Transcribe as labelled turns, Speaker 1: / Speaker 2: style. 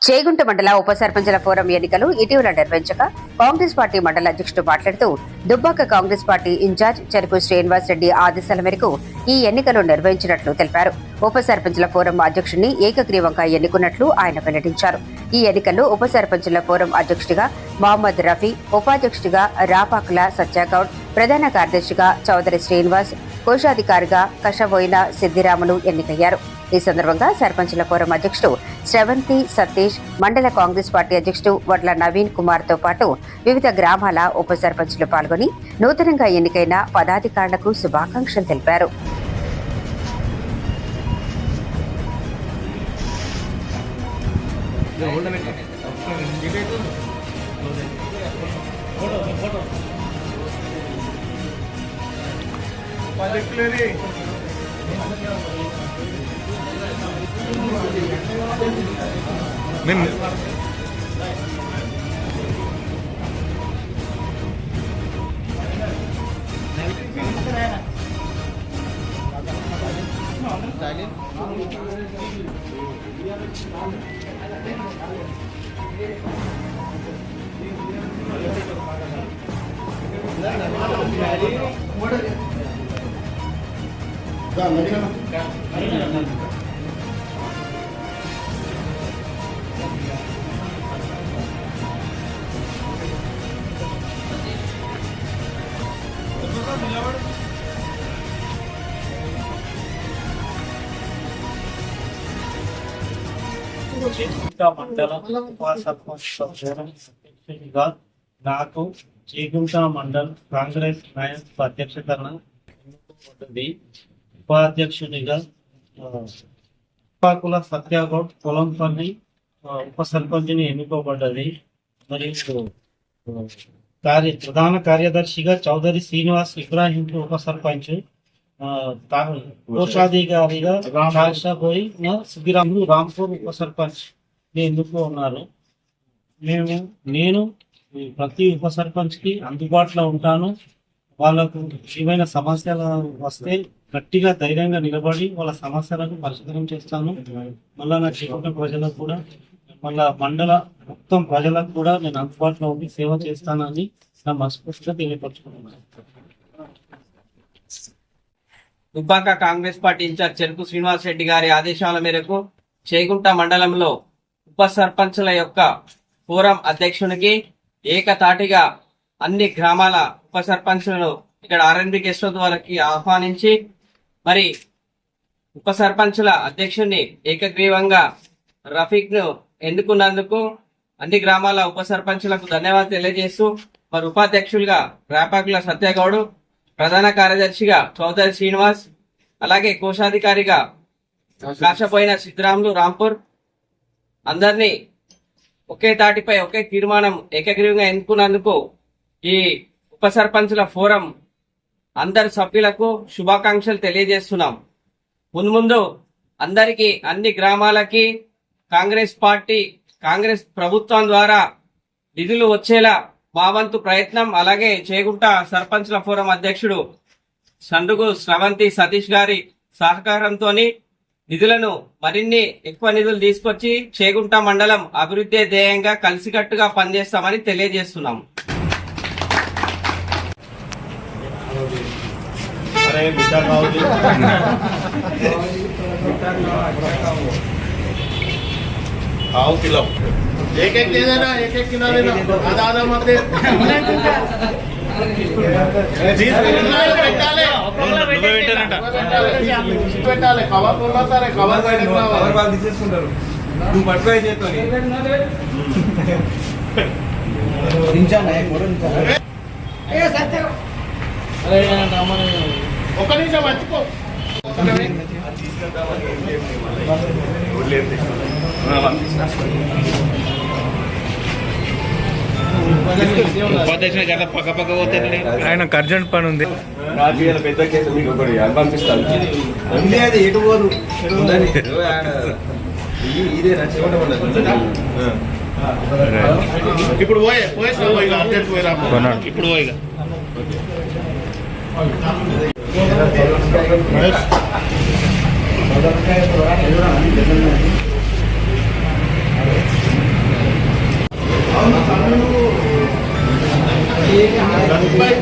Speaker 1: చేగుంట మండల ఉప సర్పంచుల ఫోరం ఎన్నికలు ఇటీవల నిర్వహించగా కాంగ్రెస్ పార్టీ మండల అధ్యక్షుడు మాట్లాడుతూ దుబ్బాక కాంగ్రెస్ పార్టీ ఇన్ఛార్జ్ చెరుకు శ్రీనివాస్ రెడ్డి ఆదేశాల మేరకు ఈ ఎన్నికలు నిర్వహించినట్లు తెలిపారు. ఉప సర్పంచుల ఫోరం అధ్యక్షుడిని ఏకగ్రీవంగా ఎన్నుకున్నట్లు ఆయన వెల్లడించారు. ఈ ఎన్నికల్లో ఉప సర్పంచుల ఫోరం అధ్యక్షుడిగా మహమ్మద్ రఫీ, ఉపాధ్యక్షుడిగా రాపాకుల సత్యాగౌడ్, ప్రధాన కార్యదర్శిగా చౌదరి శ్రీనివాస్, కోశాధికారిగా కషబోయిన సిద్దిరాములు ఎన్నికయ్యారు. ఈ సందర్భంగా సర్పంచుల ఫోరం అధ్యక్షుడు శ్రవంతి సతీష్, మండల కాంగ్రెస్ పార్టీ అధ్యక్షుడు వడ్ల నవీన్ కుమార్ తో పాటు వివిధ గ్రామాల ఉప సర్పంచులు పాల్గొని నూతనంగా ఎన్నికైన పదాధికారులకు శుభాకాంక్షలు తెలిపారు.
Speaker 2: మండలం ఉప సర్పంచ్ అధ్యక్షుడిగా నాకు చేగుంట మండల్ కాంగ్రెస్ నాయక్ అధ్యక్షతన ఎన్నుకోబడ్డది. ఉపాధ్యక్షుడిగా పాకుల సత్యాగౌడ్ పొలంపల్లి ఉప సర్పంచ్ని ఎన్నుకోబడ్డది. మరియు ప్రధాన కార్యదర్శిగా చౌదరి శ్రీనివాస్ ఇబ్రాహీం ఉప సర్పంచ్, కోశాధికారిగా సిద్దిరాములు రాంపూర్ ఉప సర్పంచ్ ఎందుకు ఉన్నారు. నేను ప్రతి ఉప సర్పంచ్ కి అందుబాటులో ఉంటాను. వాళ్ళకు ఏమైనా సమస్యలు వస్తే గట్టిగా ధైర్యంగా నిలబడి వాళ్ళ సమస్యలను పరిష్కారం చేస్తాను. మళ్ళా నా చేపట్టిన ప్రజలకు కూడా, మళ్ళా మండల మొత్తం ప్రజలకు కూడా నేను అందుబాటులో ఉండి సేవ చేస్తానని నా మనస్ఫూర్తిగా తెలియపరుచుకుంటున్నాను.
Speaker 3: దుబ్బాక కాంగ్రెస్ పార్టీ ఇన్ఛార్జ్ చెరుకు శ్రీనివాస్ రెడ్డి గారి ఆదేశాల మేరకు చేగుంట మండలంలో ఉప సర్పంచుల యొక్క ఫోరం అధ్యక్షునికి ఏకతాటిగా అన్ని గ్రామాల ఉప సర్పంచులను ఇక్కడ ఆర్ఎన్బి గెస్ట్ హౌస్ వారికి ఆహ్వానించి మరి ఉప సర్పంచుల అధ్యక్షుడిని ఏకగ్రీవంగా రఫీక్ ను ఎన్నుకున్నందుకు అన్ని గ్రామాల ఉప సర్పంచులకు ధన్యవాదాలు తెలియజేస్తూ మరి ఉపాధ్యక్షులుగా రాపాకుల సత్యగౌడ్, ప్రధాన కార్యదర్శిగా చౌదరి శ్రీనివాస్, అలాగే కోశాధికారిగా కాశపోయిన సిద్దిరాములు రాంపూర్ అందరినీ ఒకే తాటిపై ఒకే తీర్మానం ఏకగ్రీవంగా ఎన్నుకున్నందుకు ఈ ఉప సర్పంచుల ఫోరం అందరి సభ్యులకు శుభాకాంక్షలు తెలియజేస్తున్నాం. ముందు అందరికీ అన్ని గ్రామాలకి కాంగ్రెస్ ప్రభుత్వం ద్వారా నిధులు వచ్చేలా మా వంతు ప్రయత్నం, అలాగే చేగుంట సర్పంచ్ల ఫోరం అధ్యక్షుడు సండుగు శ్రవంతి సతీష్ గారి సహకారంతో నిధులను మరిన్ని ఎక్కువ నిధులు తీసుకొచ్చి చేగుంట మండలం అభివృద్ధి ధ్యేయంగా కలిసికట్టుగా పనిచేస్తామని తెలియజేస్తున్నాం.
Speaker 4: పెట్టాలి కవర్ ఉన్నా సరే కవర్ వాళ్ళు తీసేసుకుంటారు. నువ్వు పట్టుకోయి చేతో ఒక నిమిషం మర్చిపో.
Speaker 2: పక్క పక్క పోతే ఆయన అర్జెంట్ పని ఉంది.
Speaker 4: పెద్ద కేసు మీకు ఒకటి పంపిస్తాను. అది ఎటు పోదు ఇదే ఇప్పుడు పోయే అప్డేట్ పోయిరా
Speaker 2: ఇప్పుడు పోయిగా
Speaker 4: भाई